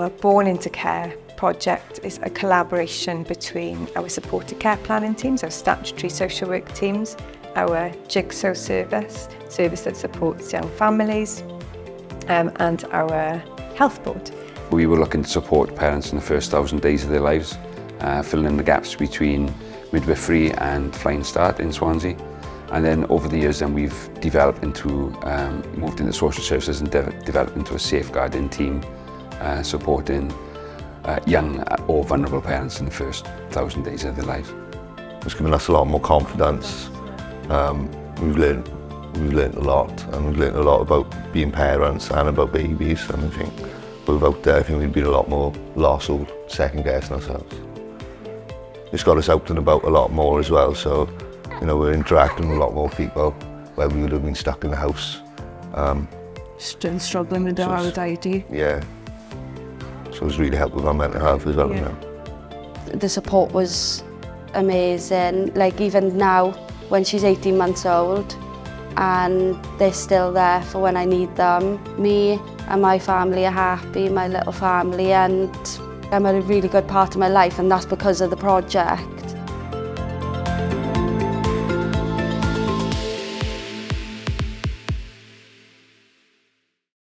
Our Born into Care project is a collaboration between our supported care planning teams, our statutory social work teams, our Jigsaw service that supports young families, and our health board. We were looking to support parents in the first 1,000 days of their lives, filling in the gaps between midwifery and Flying Start in Swansea. And then over the years then we've developed into, moved into social services and developed into a safeguarding team supporting young or vulnerable parents in the first 1,000 days of their lives. It's given us a lot more confidence. We've learned a lot, and we've learned a lot about being parents and about babies, and I think without that I think we'd be a lot more lost or second guessing ourselves. It's got us out and about a lot more as well, so you know, we're interacting with a lot more people where we would have been stuck in the house. Still struggling with our anxiety. Yeah. So it's really helped with our mental health as well, you know. The support was amazing. Like even now, when she's 18 months old, and they're still there for when I need them. Me and my family are happy, my little family, and I'm a really good part of my life, and that's because of the project.